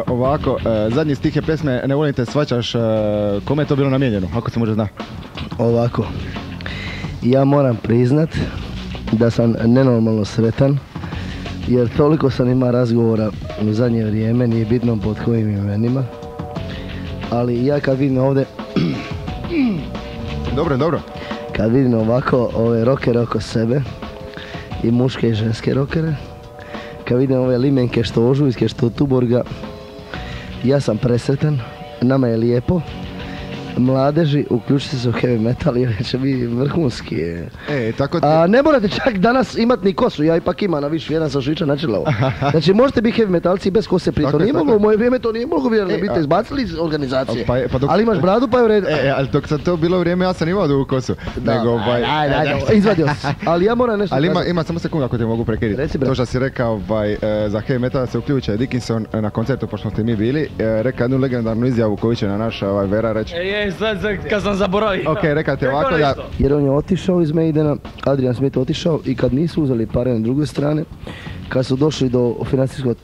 Ovako, zadnji stih je pjesme Ne volim te svačaš, kome je to bilo namijenjeno, ako se može zna? Ovako, ja moram priznat da sam nenormalno sretan, jer toliko sam ima razgovora u zadnje vrijeme, nije bitno pod kojim imenima, ali ja kad vidim ovdje... Dobro. Kad vidim ovako ove rokere oko sebe, i muške i ženske rokere, kad vidim ove limenke što ožujske, što Tuborga, ja sam presretan, nama je lijepo. Mladeži, uključite se u heavy metal jer će biti vrhunski. Tako ti... A ne morate čak danas imat ni kosu, ja ipak imam na više, jedan sam švičan načelao. Znači možete biti heavy metalci bez kose prije, to nije moglo, u moje vrijeme to nije moglo vjerno biti, izbacili iz organizacije. Ali imaš bradu pa je u redu. Ali dok sam to bilo vrijeme ja sam imao dugu kosu. Izvadio si. Ali ja moram nešto kazati. Ali ima samo sekundu ako te mogu prekiditi. To što si rekao za heavy metal se uključuje Dickinson na koncertu pošto ste mi bili, rekao jednu legendarnu izjavu koju će na naš Vera reći. Sad kad sam zaboravio. Ok, rekate ovako da... Jer on je otišao iz Maidena, Adrian Smith otišao i kad nisu uzeli pare na druge strane, kad su došli do financijskog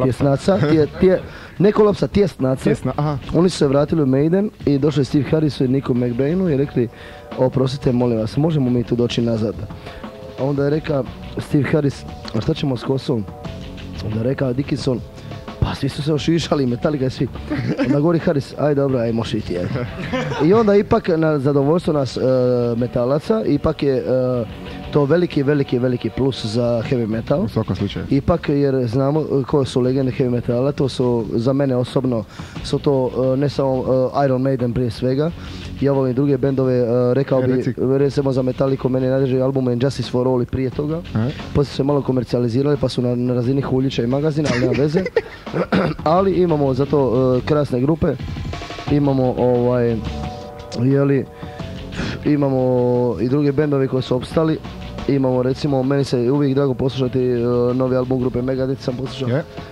tjesnaca, ne kolapsa, tjesnaca, oni su se vratili u Maiden i došli Steve Harrisu i Nico McBrainu i rekli, oprostite, molim vas, možemo mi tu doći nazad? A onda je rekao Steve Harris, a šta ćemo s kosom? Onda je rekao Dickinson, pa svi su se ošišali, Metallica i svi. Onda govori Harris, aj dobro, aj moš iti. I onda ipak na zadovoljstvo nas metalaca, ipak je to veliki plus za heavy metal. U svakom slučaju. Ipak jer znamo koje su legende heavy metala, to su za mene osobno, su to ne samo Iron Maiden prije svega. Ja volim druge bendove, rekao bi, recimo za Metallica, meni najdraži album je Justice for All i prije toga. Poslije su se malo komercijalizirali pa su na razini Huljića i magazina, ali nema veze. Ali imamo zato krasne grupe, imamo imamo i druge bendove koji su opstali. Imamo recimo, meni se uvijek drago poslušati novi album grupe Megadeth, sam poslušao.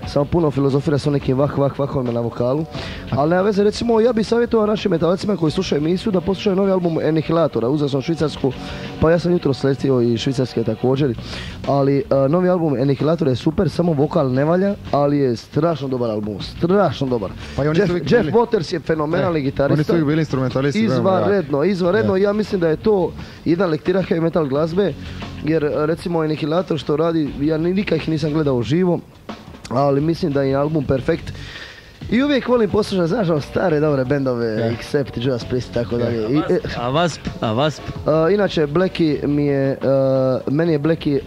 Samo puno filozofira sa nekim vahovima na vokalu. Ali nema veze, recimo ja bih savjetovao našim metalacima koji slušaju emisiju da poslušaju novi album Anihilatora. Uzeo sam Švicarsku, pa ja sam jutro sletio i Švicarske također. Ali novi album Anihilatora je super, samo vokal ne valja, ali je strašno dobar album, strašno dobar. Pa Jeff Waters je fenomenalni gitarista. Oni su uvijek bili instrumentalisti. Izvanredno. Ja mislim da je to jedan lektira heavy metal glazbe. Jer recimo Anihilator što radi, ja nikad ih nisam gledao uživo, ali mislim da je album perfekt. I uvijek volim poslušati, znaš, stare dobre bendove, Accept, Judas Priest, tako dalje. A Wasp? Inače, Blackie meni je Blackie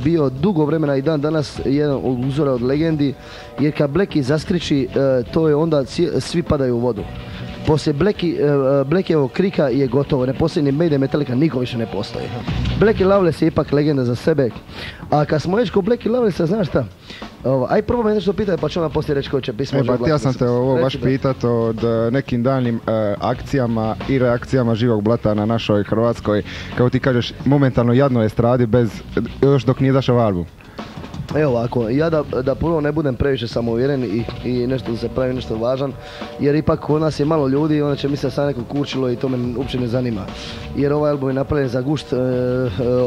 bio dugo vremena i dan danas jedan od uzora od legendi, jer kad Blackie zaskriči, to je onda svi padaju u vodu. Poslije Blackievog krika je gotovo, ne postoji ni Maiden, Metallica, niko više ne postoji. Blackie Lawless je ipak legenda za sebe. A kad smo već kod Blackie Lawlessa, znaš šta? Aj prvo me nešto pitaj pa ću vam poslije reći koji će pismo. Ja sam te ovo baš pitat od nekim daljnim akcijama i reakcijama živog blata na našoj Hrvatskoj. Kao ti kažeš, momentalno jadno estradi bez, još dok nije izašao album. Evo ovako, ja da prvo ne budem previše samouvjeren i nešto da se pravi nešto važan, jer ipak kod nas je malo ljudi i onda će misliti da sam neko kurčilo i to me uopće ne zanima. Jer ovaj album je napravljen za gušt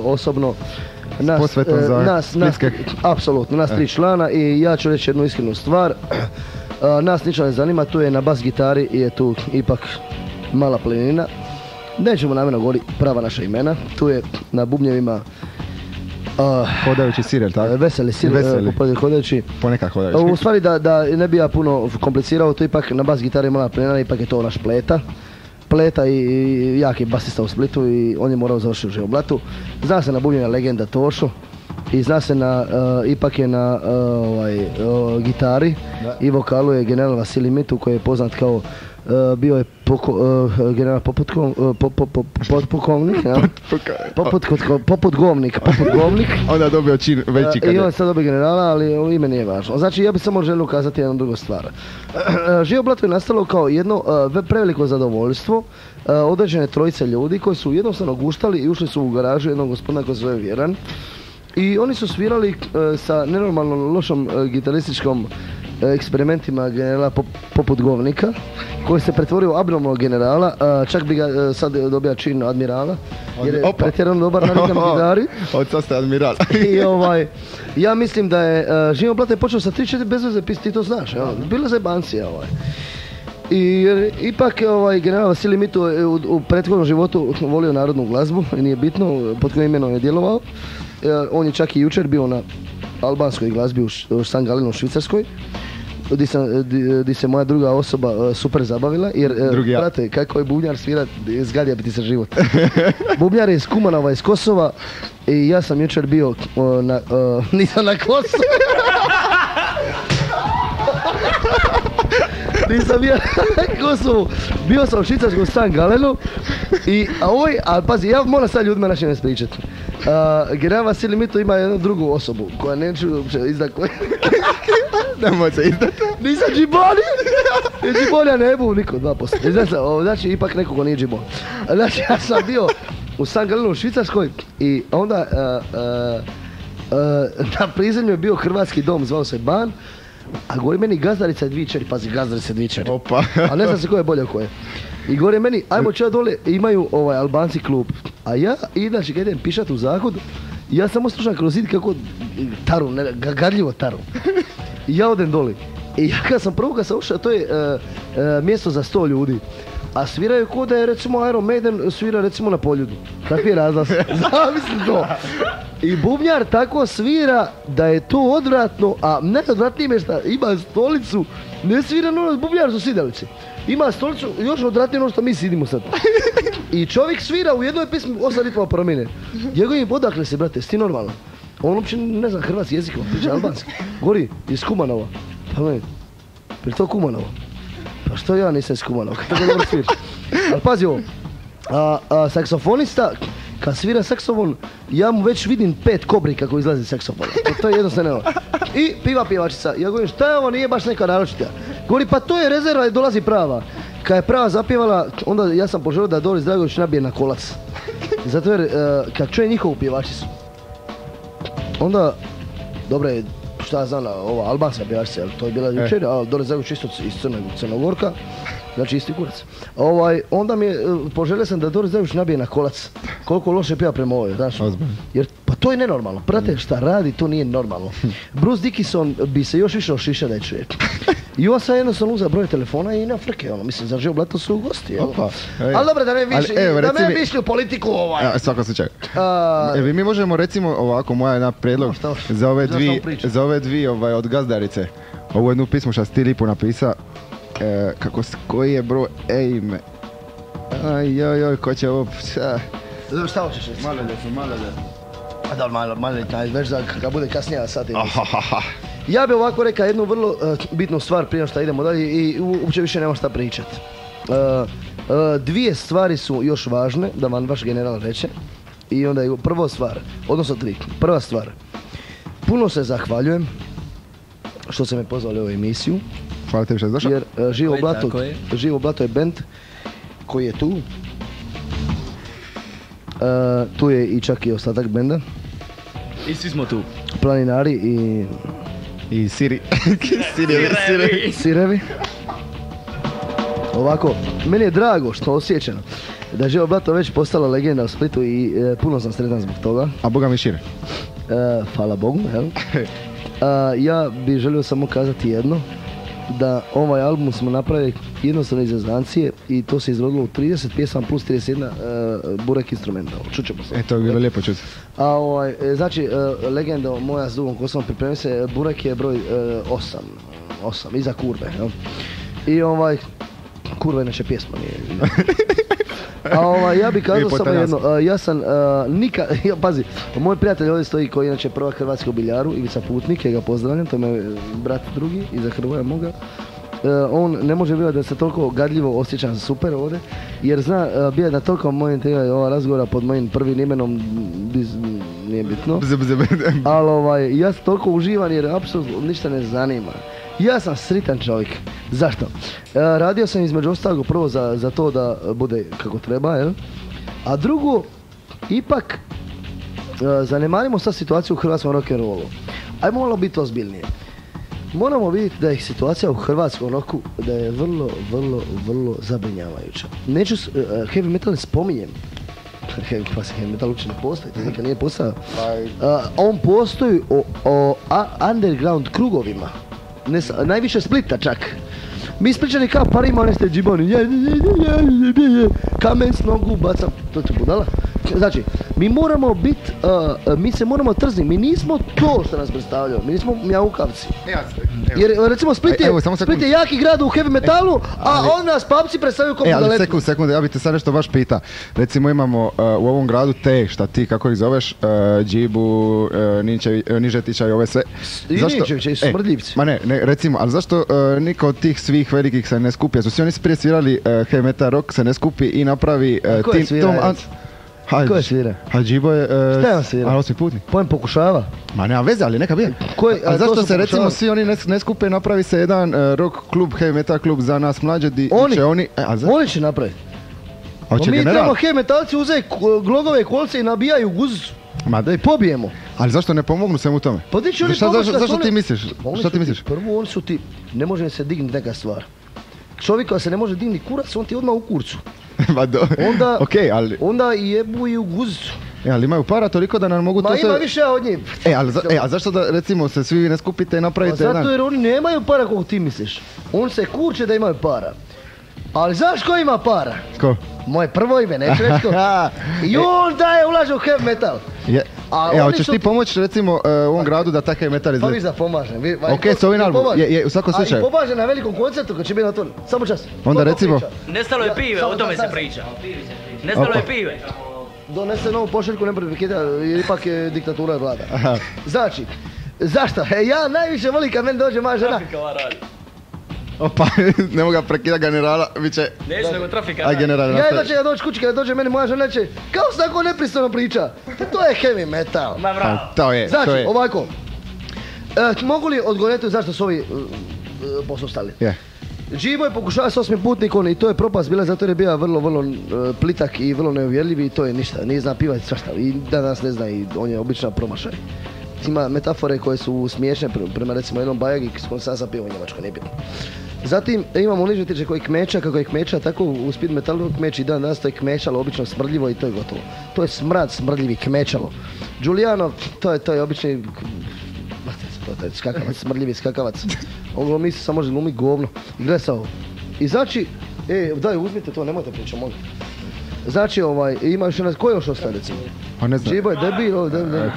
osobno. Apsolutno, nas 3 člana i ja ću reći jednu iskrenu stvar. Nas ništa ne zanima, tu je na bas gitari i je tu ipak mala plenina. Nećemo namjerno govoriti prava naša imena, tu je na bubnjevima hodajući Sirel, tako? Veseli Sirel, hodajući. Ponekad hodajući. U stvari da ne bi ja puno komplicirao, to ipak na bas gitari mala plenina, ipak je to naš Pleta i jaki basista u Splitu i on je morao završiti u Živoblatu. Zna se na bubnjevima legenda Tošo i zna se ipak je na gitari i vokalu je general Vasilij Mitu koji je poznat kao bio je general poputgovnik. Onda je dobio čin veći kada. I on sad dobio generala, ali ime nije važno. Znači ja bih samo želio ukazati jednu drugu stvar. Živoblato je nastalo kao jedno preveliko zadovoljstvo određene trojice ljudi koji su jednostavno guštali i ušli su u garažu jednog gospodina koji se zove Vjeran. I oni su svirali sa nenormalno lošom gitarističkom eksperimentima generala poput Govnika, koji se pretvorio u abnormalnog generala, čak bi ga sad dobija čin admirala, jer je pretjerano dobar na gitari. Od sad ste admiral. I ja mislim da je Živo Blato je počeo sa 3-4 bezveze piste, ti to znaš, bila zajebancija. I ipak general Vasilij Mito je u prethodnom životu volio narodnu glazbu, nije bitno pod kojim imenom je djelovao. On je čak i jučer bio na albanskoj glazbi u San Galenu u Švicarskoj, gdje se moja druga osoba super zabavila, jer, brate, kako je bubnjar svira, zgadija bi ti se život. Bubnjar je iz Kumanova, iz Kosova, i ja sam jučer bio nisam na Kosovu. Nisam bio na Kosovu, bio sam u švicarskom San Galenu, ali pazi, ja moram sad ljudima našim ispričati. General Vasilij Mito ima jednu drugu osobu, koja neću uopće izdat koja... Nemoj se izdati. Nisam džiboni! Džiboni, ja ne bu niko, 2%. Znači, ipak neko ko nije džibon. Znači, ja sam bio u San Galenu u Švicarskoj i onda na prizemlju je bio hrvatski dom, zvao se Ban, a govori meni Gazdarica je dvičeri, pazi, Gazdarica je dvičeri. Opa. A ne znam se ko je bolje ko je. I govori meni, ajmo čeo dole, imaju Albanci klub. A ja, inače, kad idem pišat u Zahod, ja samo slušam kroz zid kako taru, gadljivo taru. I ja odem doli. I ja kad sam ušao, to je mjesto za 100 ljudi. A sviraju ko da je recimo Iron Maiden svira recimo na Poljudu. Takvi je razglas. Zamislim to. I bubnjar tako svira da je to odvratno, a najodvratnije je šta ima stolicu, ne svira ono bubnjar su sidalice. Ima stolicu, još odvratnije ono što mi sidimo sad. I čovjek svira u jednoj pismi 8 ritmova promjene. Njegovim odakle se, brate, sti normalno. On uopće ne zna hrvatski jezik, on priča albanski. Gori, iz Kumanova. Pa meni, pri to Kumanovo. Pa što ja nisam iz Kumanova, kako to dobro sviriš. Ali pazi ovo, saksofonista, kad svira saksofon, ja mu već vidim 5 kobri kako izlazi saksofon. To je jednostavno. I pjevačica. Ja govorim, šta je ovo, nije baš neka naročita. Govori, pa to je rezerva i dolazi prava. Kad je prava zapjevala, onda ja sam poželio da Doris Dragović nabije na kolac. Zato jer, kad čuje njihovu pjevačicu, onda, dobro je, šta ja znam, ova albanska pjevačica, to je bila jučer, a Doris Dragović isto iz Crnogorka, znači isti kurac. Onda mi je, poželio sam da Doris Dragović nabije na kolac. Koliko loše pjeva prema ovoj, znaš? Jer, pa to je nenormalno. Prate šta radi, to nije normalno. Bruce Dickinson bi se još više ošiša da je čuje. I on sad jednostavno uza broj telefona i na frke, mislim, za Živo Blato su gosti, jel? Ali dobro, da ne bi išli u politiku Svako slučaj. Mi možemo, recimo, ovako, moja jedna predlog za ove dvije od Gazdarice. Ovu jednu pismu što si ti lipo napisa, koji je broj ime? Ajoj, ko će ovo... Šta hoćeš reći? Maloljetno. A da, maloljetno, već kad bude kasnije sad je. Ja bih ovako rekao jednu vrlo bitnu stvar prije što idemo dalje i uopće više nema šta pričat. Dvije stvari su još važne, da vam vaš general reče. I onda je prva stvar, odnosno tri. Prva stvar, puno se zahvaljujem što ste me pozvali u ovu emisiju. Hvala tebi što si došao. Jer Živo Blato je band koji je tu. Tu je i čak i ostatak benda. I svi smo tu. Planinari i... I Sirevi. Ovako, meni je drago što osjećam da je Živo Blato već postala legenda u Splitu i puno sam sretan zbog toga. A Boga mi šire. Hvala Bogu, jel? Ja bih želio samo kazati jedno, da ovaj album smo napravili jednostavno iz zezancije i to se izrodilo u 30 pjesama plus 31 burek instrumenta. Čućemo se. To bi bilo lijepo čuti. Znači, legenda moja s dugom kosom pripremio se, burek je broj 8, iza kurve. Jel? I kurva je naša pjesma, nije. Ja bih kazao samo jedno, ja sam pazi, moj prijatelj ovdje stoji koji je inače prvak Hrvatski u biljaru, Ivica Putnik, ja ga pozdravljam, to je moj brat drugi, iza Hrvoja moga. On ne može vjerovati da se toliko gadljivo osjećam super ovdje, jer zna bija da toliko mojim ova razgovora pod mojim prvim imenom, nije bitno, ali ja toliko uživam jer apsolutno ništa ne zanima. Ja sam sritan čovjek. Zašto? Radio sam između ostalog prvo za to da bude kako treba, jel? A drugo, ipak zanemarimo sad situaciju u hrvatskom rock'n'rollu. Ajmo malo biti ozbiljnije. moramo vidjeti da je situacija u hrvatskom roku da je vrlo zabrinjavajuća. Neću heavy metal ne spominjem. Heavy metal uopće ne postoji, to nikad nije postao. On postoji o underground krugovima. Najviše Splita čak. Mi Spličani kao parima, one ste džiboni, kamen s nogu bacam, to je budala. Znači, mi moramo biti, mi se moramo trzniti, mi nismo to što nas predstavljaju, mi nismo mjaukavci. Jer recimo Split je jaki grad u heavy metalu, a on nas papci predstavljaju kao budaletu. Ali sekund, ja bih te sad nešto baš pita. Recimo imamo u ovom gradu te, šta ti, kako ih zoveš, Džibu, Nižetića i ove sve. Nižetića i Smrdljivci. Ma ne, recimo, ali zašto niko od tih svih velikih se ne skupi? Su oni prije svirali heavy metal rock, se ne skupi i napravi tim... Ko je svira? Džibo je... Šta je on svira? Ali osmi putni. Pojem pokušava. Ma nema veze, ali neka bi. A zašto se recimo svi oni ne skupe, napravi se jedan rock klub, heavy metal klub za nas mlađe, di će oni... Oni će napraviti. Mi trebamo heavy metalci uzeti glogove kolce i nabijaju guzicu. Ma da i pobijemo. Ali zašto ne pomognu svemu tome? Pa di će oni pomoći? Zašto ti misliš? Šta ti misliš? Prvo oni su ti, ne može se dignuti neka stvar. Čovjek koja se ne može dignuti kurac, on ti odmah u kurcu. Onda, okay, ali... onda jebu i u guzicu. Ali imaju para toliko da nam mogu to sve... Ma ima više od njih. A zašto da recimo se svi ne skupite i napravite jedan... Zato jer oni nemaju para koliko ti misliš. On se kurče da imaju para. Ali znaš ko ima para? Ko? Moje prvo ime, neću reći ko. I on daje ulaže u heavy metal. Hoćeš ti pomoći recimo u ovom gradu da ta heavy metal izgleda? Pa viš da pomažem. Ok, s ovim album, u svakom slučaju. A i pomažem na velikom koncertu kad će biti na to. Samo čas. Onda recimo... Nestalo je pive, o tome se priča. Nestalo je pive. Donese novu pošiljku, ne prekida, jer ipak je diktatura vlada. Znači, zašto? Ja najviše volim kad meni dođe moja žena. Opa, ne mogu ga prekida generala, bit će... Neću nego trafika. Ja jedva će ga doći kući, kada dođe meni moja žena će, kao se tako nepristojno priča. To je heavy metal. Ma bravo. To je. Znači, ovako. Mogu li odgovoriti zašto su ovi posustali? Džibo je pokušao s osmim putnikom i to je propast bila zato jer je bio vrlo plitak i vrlo neuvjerljiv i to je ništa. Nije zna pivati svašta i danas ne zna i on je obična promašaj. Ima metafore koje su smiješne prema recimo jednom bajagi s kojom sam pio u Njemačkoj, nije bitno. Zatim imamo Nižetića koji kmeća, kako je kmeća, tako u speed metalu kmeći dan danas, to je kmećalo, obično smrdljivo i to je gotovo. To je smrad smrdljivi kmećalo. Giuliano, to je obični skakavac, smrdljivi skakavac. On glumi se samo može glumi govno. I gledaj sa ovo. I znači, daj uzmite to, nemojte pričati, molim. Znači ima još jedna, ko je još ostaje recimo? Pa ne znam. Džibo je debil,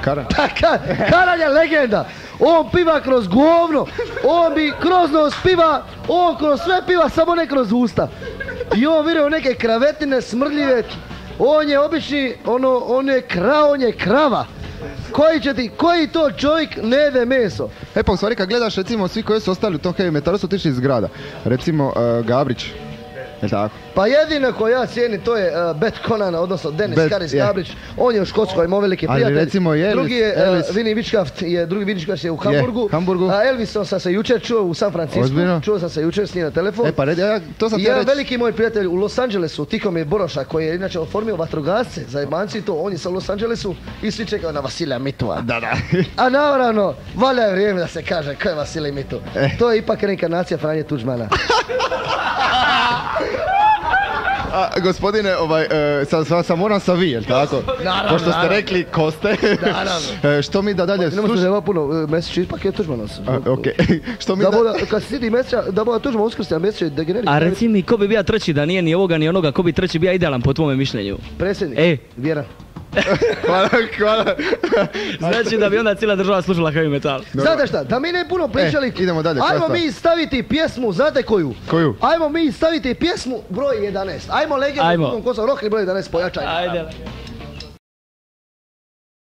Karan. Karan je legenda! On piva kroz govno, on bi kroz nos piva, on kroz sve piva, samo ne kroz usta. I on virao neke kravetine smrdljive, on je obični, on je krava. Koji to čovjek ne jede meso? Pa u stvari kad gledaš recimo svi koji su ostali u tom heavy metalu su otišli iz grada. Recimo Gabrić. Je tako? Pa jedino ko ja cijenim to je Bet Conan, odnosno Dennis Karis Gabrić. On je u Škotskoj, imao veliki prijatelj. Recimo drugi je Vinnie Vičkaft, drugi Vičkaft je u Hamburgu. A Elvisom sam se jučer čuo u San Francisco. Čuo sam se jučer s njim na telefon. I jedan veliki moj prijatelj u Los Angelesu, Tihomir Boroša, koji je inače oformio vatrogasce za jebanci to. On je sa Los Angelesu i svi čekaju na Vasilija Mitova. A naravno, valja je vrijeme da se kaže ko je Vasilij Mitov. To je ipak reinkarnacija Franje Tuđmana. Gospodine, sam moram sa vi, jel tako? Naravno. Pošto ste rekli ko ste. Naravno. Što mi da dalje slušamo? Ne možete nema puno, Mesić ipak je Tuđmanac. Okej. Što mi kad se sidi Mesića, da boda Tuđman uskrsti, a Mesić je degenerik. A reci mi, ko bi bio treći da nije ni ovoga ni onoga, ko bi treći bio idealan po tvome mišljenju? Predsjednik. Vjeran. Hvala. Znači da bi onda cijela država slušala heavy metal. Znate šta, da mi ne puno pričali, idemo dalje. Ajmo mi staviti pjesmu, znate koju? Koju? Ajmo mi staviti pjesmu broj 11. Ajmo legendu, rock broj 11, pojačajmo. Ajde.